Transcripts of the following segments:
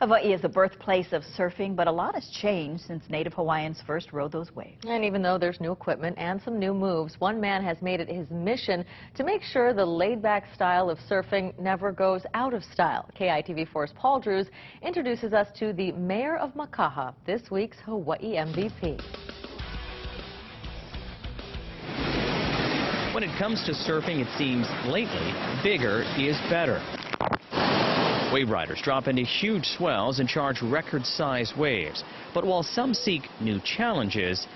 Hawaii is the birthplace of surfing, but a lot has changed since native Hawaiians first rode those waves. And even though there's new equipment and some new moves, one man has made it his mission to make sure the laid-back style of surfing never goes out of style. KITV4's Paul Drews introduces us to the mayor of Makaha, this week's Hawaii MVP. When it comes to surfing, it seems lately bigger is better. Wave riders drop into huge swells and charge record-sized waves. But while some seek new challenges,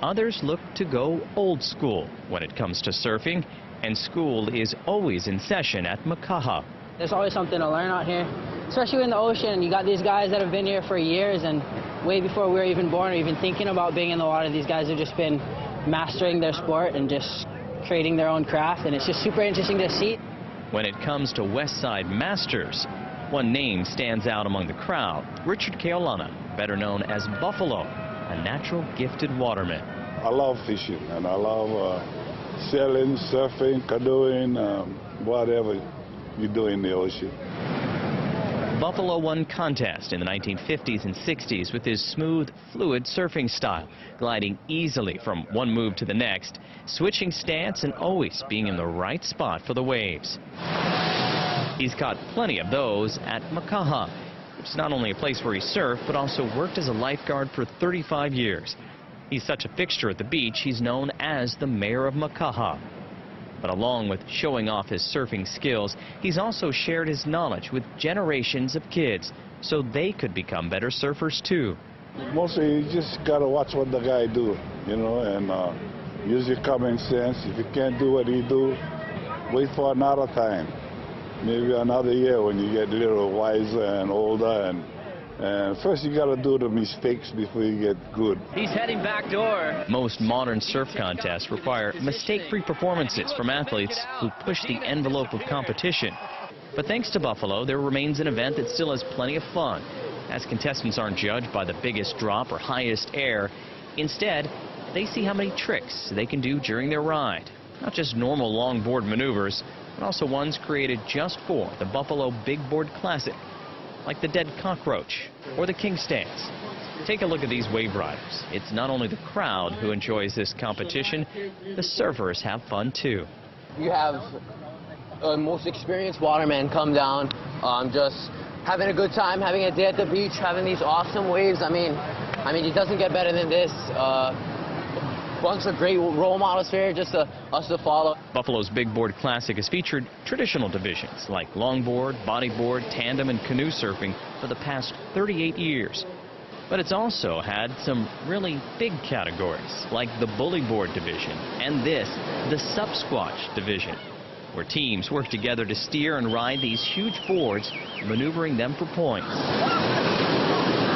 others look to go old school when it comes to surfing, and school is always in session at Makaha. There's always something to learn out here, especially in the ocean. You got these guys that have been here for years, and way before we were even born or even thinking about being in the water, these guys have just been mastering their sport and just creating their own craft, and it's just super interesting to see. When it comes to West Side Masters, one name stands out among the crowd: Richard Keaulana, better known as Buffalo, a natural gifted waterman. I love fishing, and I love sailing, surfing, canoeing, whatever you do in the ocean. Buffalo won contests in the 1950s and 60s with his smooth, fluid surfing style, gliding easily from one move to the next, switching stance and always being in the right spot for the waves. He's caught plenty of those at Makaha, which is not only a place where he surfed, but also worked as a lifeguard for 35 years. He's such a fixture at the beach, he's known as the mayor of Makaha. But along with showing off his surfing skills, he's also shared his knowledge with generations of kids so they could become better surfers too. Mostly you just gotta watch what the guy do, you know, and use your common sense. If you can't do what he do, wait for another time. Maybe another year when you get a little wiser and older, and first you gotta do the mistakes before you get good. He's heading back door. Most modern surf contests require mistake-free performances from athletes who push the envelope of competition. But thanks to Buffalo, there remains an event that still has plenty of fun, as contestants aren't judged by the biggest drop or highest air. Instead, they see how many tricks they can do during their ride. Not just normal longboard maneuvers, but also ones created just for the Buffalo Big Board Classic, like the dead cockroach or the king stance. Take a look at these wave riders. It's not only the crowd who enjoys this competition, the surfers have fun too. You have the most experienced watermen come down, just having a good time, having a day at the beach, having these awesome waves. I mean, it doesn't get better than this. Bunch of great role models here, just us to follow. Buffalo's Big Board Classic has featured traditional divisions like longboard, bodyboard, tandem, and canoe surfing for the past 38 years. But it's also had some really big categories like the bully board division and the sup-squatch division, where teams work together to steer and ride these huge boards, maneuvering them for points.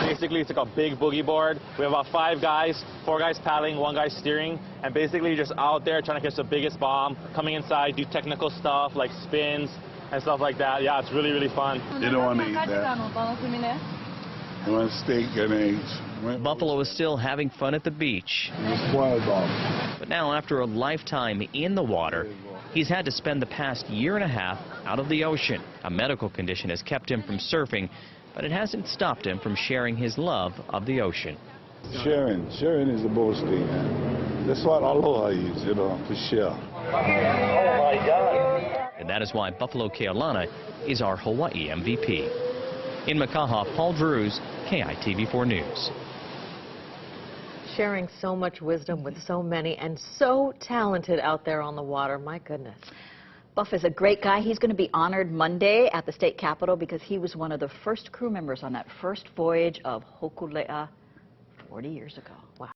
Basically, it's like a big boogie board. We have about 5 guys, 4 guys paddling, 1 guy steering, and basically just out there trying to catch the biggest bomb, coming inside, do technical stuff like spins and stuff like that. Yeah, it's really, really fun. You don't want to eat that. You want steak and eggs. Buffalo is still having fun at the beach. But now, after a lifetime in the water, he's had to spend the past year and a half out of the ocean. A medical condition has kept him from surfing, but it hasn't stopped him from sharing his love of the ocean. Sharing is the most thing, man. That's what aloha is, you know, to share. Oh my God! And that is why Buffalo Keaulana is our Hawaii MVP. In Makaha, Paul Drews, KITV4 News. Sharing so much wisdom with so many and so talented out there on the water. My goodness. Buff is a great guy. He's going to be honored Monday at the state capitol because he was one of the first crew members on that first voyage of Hokulea 40 years ago. Wow.